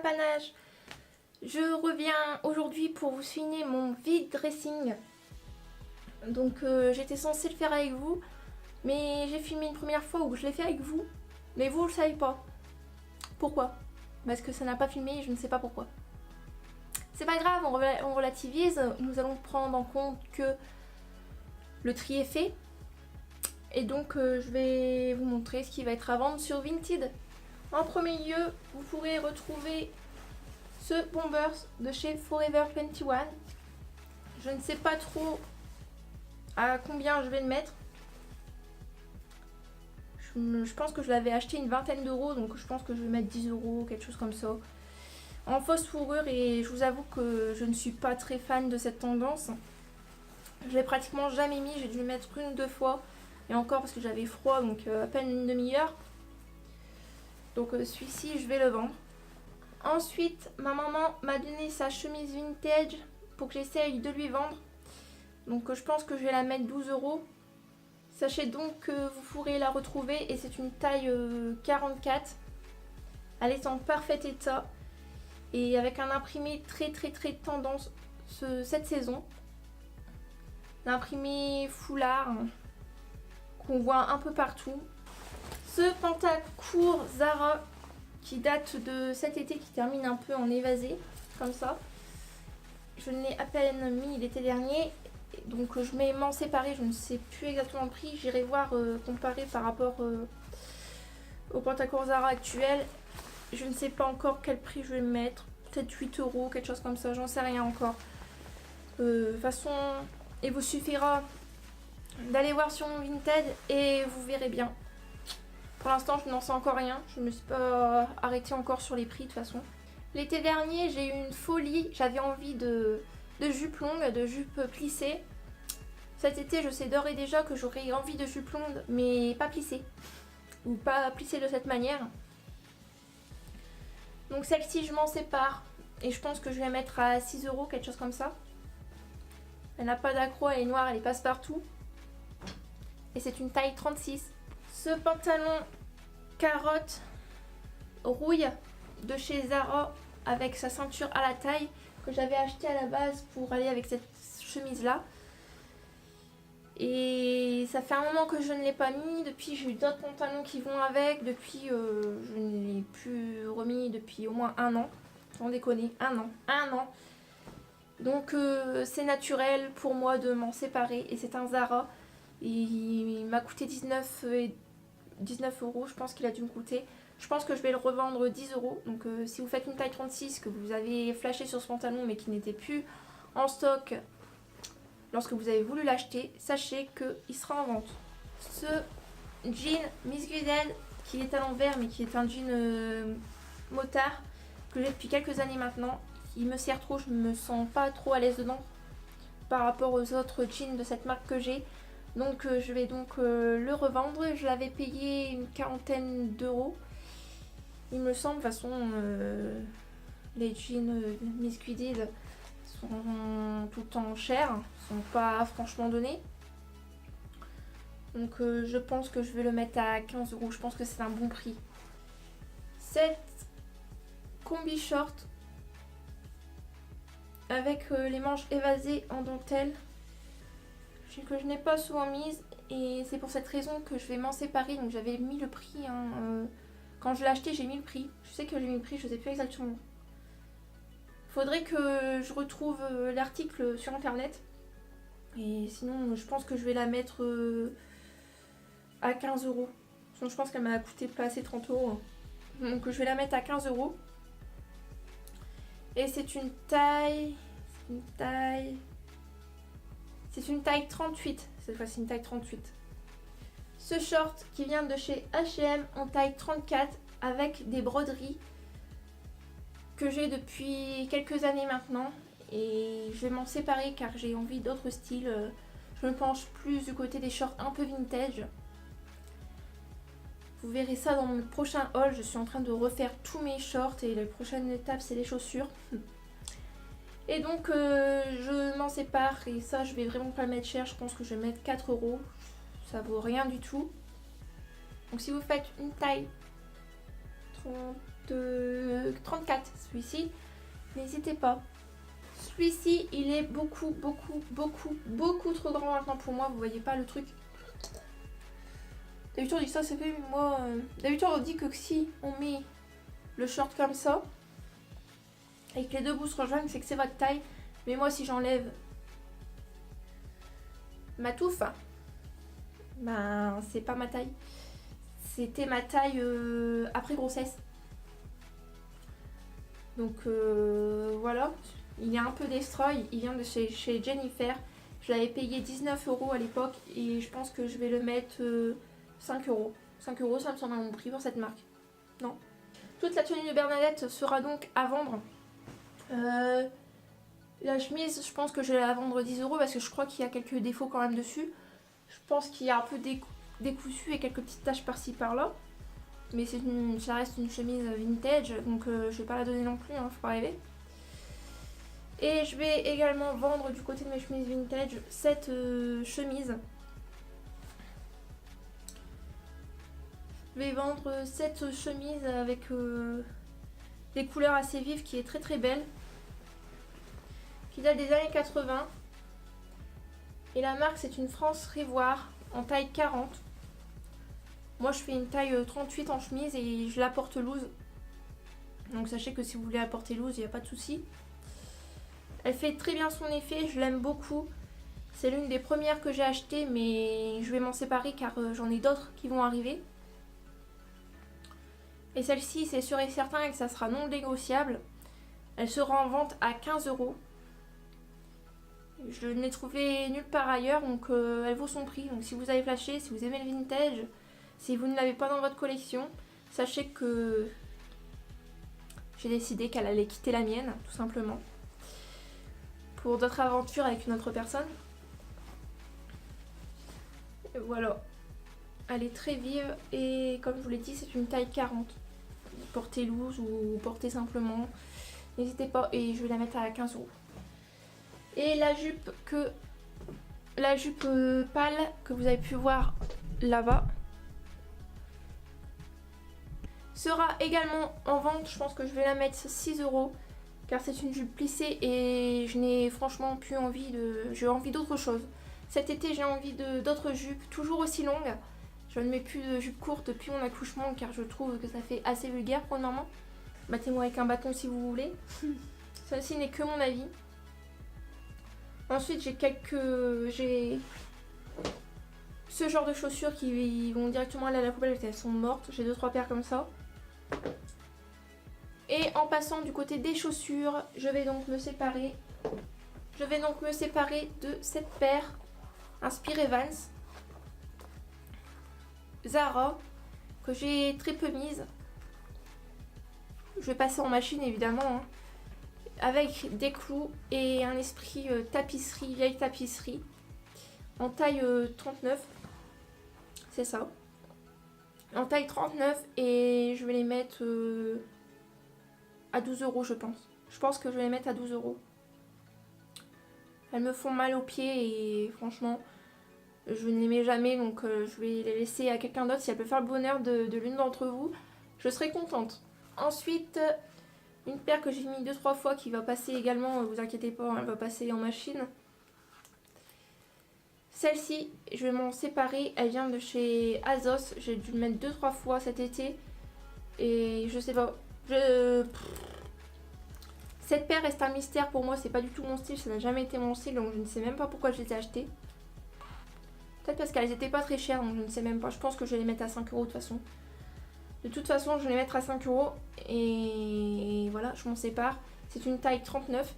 panache. Je reviens aujourd'hui pour vous filmer mon vide dressing. Donc j'étais censée le faire avec vous, mais j'ai filmé une première fois où je l'ai fait avec vous, mais vous le savez pas. Pourquoi? Parce que ça n'a pas filmé et je ne sais pas pourquoi. C'est pas grave, on relativise. Nous allons prendre en compte que le tri est fait. Et donc je vais vous montrer ce qui va être à vendre sur Vinted. En premier lieu, vous pourrez retrouver ce Bombers de chez Forever 21. Je ne sais pas trop à combien je vais le mettre. Je pense que je l'avais acheté une vingtaine d'euros, donc je pense que je vais mettre 10 euros, quelque chose comme ça. En fausse fourrure, et je vous avoue que je ne suis pas très fan de cette tendance. Je l'ai pratiquement jamais mis, j'ai dû le mettre une ou deux fois. Et encore parce que j'avais froid, donc à peine une demi-heure. Donc celui-ci, je vais le vendre. Ensuite, ma maman m'a donné sa chemise vintage pour que j'essaye de lui vendre. Donc je pense que je vais la mettre 12 euros. Sachez donc que vous pourrez la retrouver et c'est une taille 44. Elle est en parfait état et avec un imprimé très tendance cette saison. L'imprimé foulard qu'on voit un peu partout. Ce pantalon court Zara qui date de cet été, qui termine un peu en évasé, comme ça. Je l'ai à peine mis l'été dernier, donc je vais m'en séparer, je ne sais plus exactement le prix. J'irai voir comparer par rapport au pantalon Zara actuel. Je ne sais pas encore quel prix je vais mettre, peut-être 8 euros, quelque chose comme ça, j'en sais rien encore. De toute façon, il vous suffira d'aller voir sur mon Vinted et vous verrez bien. Pour l'instant, je n'en sais encore rien. Je ne me suis pas arrêtée encore sur les prix de toute façon. L'été dernier, j'ai eu une folie. J'avais envie de jupes longues, de jupes plissées. Cet été, je sais d'ores et déjà que j'aurai envie de jupes longues, mais pas plissées. Ou pas plissées de cette manière. Donc celle-ci, je m'en sépare. Et je pense que je vais la mettre à 6 euros, quelque chose comme ça. Elle n'a pas d'accroc, elle est noire, elle est passe-partout. Et c'est une taille 36. Ce pantalon carotte rouille de chez Zara avec sa ceinture à la taille que j'avais acheté à la base pour aller avec cette chemise là. Et ça fait un moment que je ne l'ai pas mis. Depuis, j'ai eu d'autres pantalons qui vont avec. Depuis, je ne l'ai plus remis depuis au moins un an. Sans déconner, un an. Donc c'est naturel pour moi de m'en séparer. Et c'est un Zara. Il m'a coûté 19 euros, je pense qu'il a dû me coûter. Je pense que je vais le revendre 10 euros. Donc si vous faites une taille 36, que vous avez flashé sur ce pantalon mais qui n'était plus en stock lorsque vous avez voulu l'acheter, sachez qu'il sera en vente. Ce jean Miss Guedel qui est à l'envers mais qui est un jean motard que j'ai depuis quelques années maintenant. Il me sert trop, je ne me sens pas trop à l'aise dedans par rapport aux autres jeans de cette marque que j'ai. Donc je vais donc le revendre. Je l'avais payé une quarantaine d'euros. Il me semble, de toute façon, les jeans Miss Guedel sont tout le temps chers. Sont pas franchement donnés. Donc je pense que je vais le mettre à 15 euros. Je pense que c'est un bon prix. Cette combi short avec les manches évasées en dentelle que je n'ai pas souvent mise et c'est pour cette raison que je vais m'en séparer. Donc j'avais mis le prix quand je l'ai acheté, j'ai mis le prix. Je sais que j'ai mis le prix, je sais plus exactement. Faudrait que je retrouve l'article sur internet et sinon je pense que je vais la mettre à 15 euros. Sinon je pense qu'elle m'a coûté pas assez 30 euros. Donc je vais la mettre à 15 euros. Et c'est une taille... C'est une taille 38, cette fois-ci une taille 38. Ce short qui vient de chez H&M en taille 34 avec des broderies que j'ai depuis quelques années maintenant. Et je vais m'en séparer car j'ai envie d'autres styles. Je me penche plus du côté des shorts un peu vintage. Vous verrez ça dans mon prochain haul. Je suis en train de refaire tous mes shorts et la prochaine étape c'est les chaussures. Et donc je m'en sépare et ça je vais vraiment pas le mettre cher, je pense que je vais mettre 4 euros, ça vaut rien du tout. Donc si vous faites une taille de 34, celui-ci, n'hésitez pas. Celui-ci, il est beaucoup trop grand maintenant pour moi, vous voyez pas le truc. D'habitude on dit ça, c'est fait, mais moi... D'habitude on dit que si on met le short comme ça, et que les deux bouts se rejoignent, c'est que c'est votre taille. Mais moi si j'enlève ma touffe, ben c'est pas ma taille. C'était ma taille après grossesse. Donc voilà, il est un peu destroy, il vient de chez Jennifer. Je l'avais payé 19 € à l'époque et je pense que je vais le mettre 5 €. 5 €, ça me semble un bon prix pour cette marque. Non. Toute la tenue de Bernadette sera donc à vendre. La chemise, je pense que je vais la vendre 10 € parce que je crois qu'il y a quelques défauts quand même dessus. Je pense qu'il y a un peu décousu et quelques petites taches par-ci par-là. Mais ça reste une chemise vintage, donc je vais pas la donner non plus, hein, faut pas rêver. Et je vais également vendre du côté de mes chemises vintage cette chemise. Je vais vendre cette chemise avec des couleurs assez vives qui est très belle. Qui date des années 80. Et la marque c'est une France Rivoire en taille 40. Moi je fais une taille 38 en chemise et je la porte loose. Donc sachez que si vous voulez la porter loose, il n'y a pas de souci. Elle fait très bien son effet, je l'aime beaucoup. C'est l'une des premières que j'ai achetées, mais je vais m'en séparer car j'en ai d'autres qui vont arriver. Et celle-ci, c'est sûr et certain que ça sera non négociable. Elle sera en vente à 15 €. Je ne l'ai trouvée nulle part ailleurs, donc elle vaut son prix. Donc si vous avez flashé, si vous aimez le vintage, si vous ne l'avez pas dans votre collection, sachez que j'ai décidé qu'elle allait quitter la mienne, tout simplement. Pour d'autres aventures avec une autre personne. Et voilà. Elle est très vive et comme je vous l'ai dit, c'est une taille 40. Portez loose ou portez simplement. N'hésitez pas et je vais la mettre à 15 €. Et la jupe pâle que vous avez pu voir là-bas sera également en vente. Je pense que je vais la mettre 6 € car c'est une jupe plissée et je n'ai franchement plus envie de... J'ai envie d'autre chose. Cet été j'ai envie d'autres jupes toujours aussi longues. Je ne mets plus de jupe courte depuis mon accouchement car je trouve que ça fait assez vulgaire pour une maman. Battez-moi avec un bâton si vous voulez. Ceci n'est que mon avis. Ensuite j'ai ce genre de chaussures qui vont directement aller à la poubelle parce qu'elles sont mortes. J'ai 2-3 paires comme ça. Et en passant du côté des chaussures, je vais donc me séparer de cette paire inspirée Vans Zara que j'ai très peu mise. Je vais passer en machine évidemment, hein, avec des clous et un esprit tapisserie, vieille tapisserie en taille 39. C'est ça. En taille 39 et je vais les mettre à 12 € je pense. Je pense que je vais les mettre à 12 €. Elles me font mal aux pieds et franchement je ne les mets jamais, donc je vais les laisser à quelqu'un d'autre. Si elle peut faire le bonheur de l'une d'entre vous, je serai contente. Ensuite, une paire que j'ai mis 2-3 fois qui va passer également, vous inquiétez pas, elle va passer en machine. Celle-ci, je vais m'en séparer, elle vient de chez Azos. J'ai dû le mettre 2-3 fois cet été et je sais pas. Cette paire reste un mystère pour moi, c'est pas du tout mon style, ça n'a jamais été mon style, donc je ne sais même pas pourquoi je les ai achetées. Peut-être parce qu'elles étaient pas très chères, donc je ne sais même pas. Je pense que je vais les mettre à 5 € de toute façon. De toute façon, je vais les mettre à 5 € et voilà, je m'en sépare. C'est une taille 39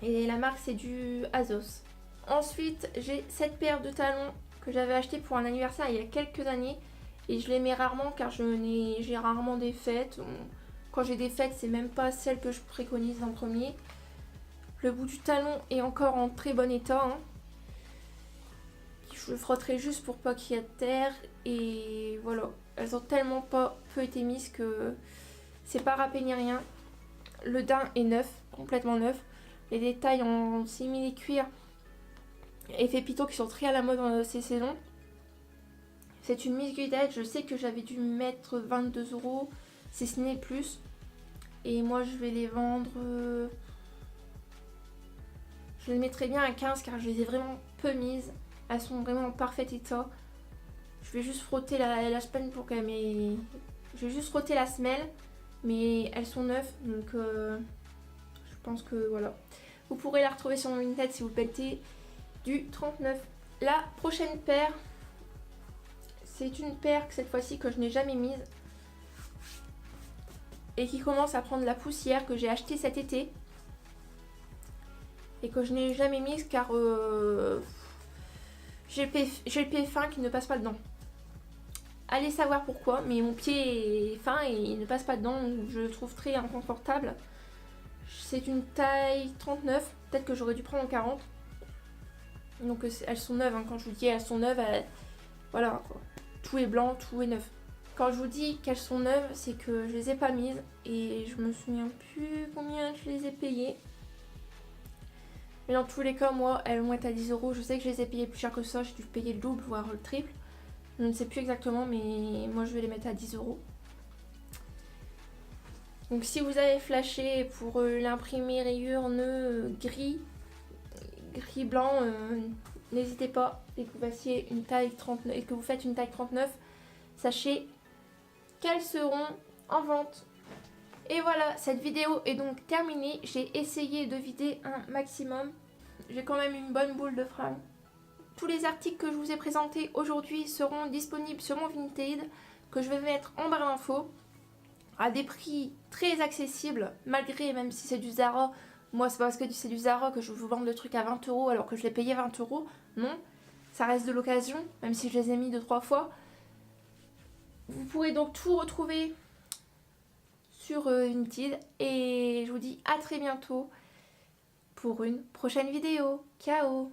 et la marque c'est du Azos. Ensuite, j'ai cette paire de talons que j'avais acheté pour un anniversaire il y a quelques années et je les mets rarement car j'ai rarement des fêtes. Quand j'ai des fêtes, c'est même pas celle que je préconise en premier. Le bout du talon est encore en très bon état, hein. Je le frotterai juste pour pas qu'il y ait de terre et voilà. Elles ont tellement peu été mises que c'est pas râpé ni rien. Le daim est neuf, complètement neuf. Les détails en simili-cuir effet pito qui sont très à la mode dans ces saisons. C'est une Miss Guidette, je sais que j'avais dû mettre 22 €. si ce n'est plus. Et moi je vais les vendre, je les mettrai bien à 15 car je les ai vraiment peu mises. Elles sont vraiment en parfait état. Je vais juste frotter la semaine pour qu'elles m'aient... Je vais juste frotter la semelle, mais elles sont neuves, donc je pense que voilà. Vous pourrez la retrouver sur mon Vinted si vous pétez du 39. La prochaine paire, c'est une paire que cette fois-ci que je n'ai jamais mise et qui commence à prendre la poussière, que j'ai acheté cet été et que je n'ai jamais mise car j'ai le pied fin qui ne passe pas dedans. Allez savoir pourquoi, mais mon pied est fin et il ne passe pas dedans, donc je le trouve très inconfortable. C'est une taille 39, peut-être que j'aurais dû prendre en 40. Donc elles sont neuves, hein. Quand je vous dis elles sont neuves, voilà quoi. Tout est blanc, tout est neuf. Quand je vous dis qu'elles sont neuves, c'est que je les ai pas mises et je me souviens plus combien je les ai payées. Mais dans tous les cas, moi, elles vont être à 10 €. Je sais que je les ai payées plus cher que ça, j'ai dû payer le double, voire le triple. Je ne sais plus exactement, mais moi je vais les mettre à 10 €. Donc si vous avez flashé pour l'imprimer rayures, nœuds, gris blanc, n'hésitez pas. Et que vous fassiez une taille 39 et que vous faites une taille 39, sachez qu'elles seront en vente. Et voilà, cette vidéo est donc terminée. J'ai essayé de vider un maximum. J'ai quand même une bonne boule de fringues. Tous les articles que je vous ai présentés aujourd'hui seront disponibles sur mon Vinted, que je vais mettre en barre d'infos, à des prix très accessibles, malgré, même si c'est du Zara, moi c'est pas parce que c'est du Zara que je vous vends le truc à 20 € alors que je l'ai payé 20 €, non, ça reste de l'occasion, même si je les ai mis 2-3 fois. Vous pourrez donc tout retrouver sur Vinted, et je vous dis à très bientôt pour une prochaine vidéo. Ciao!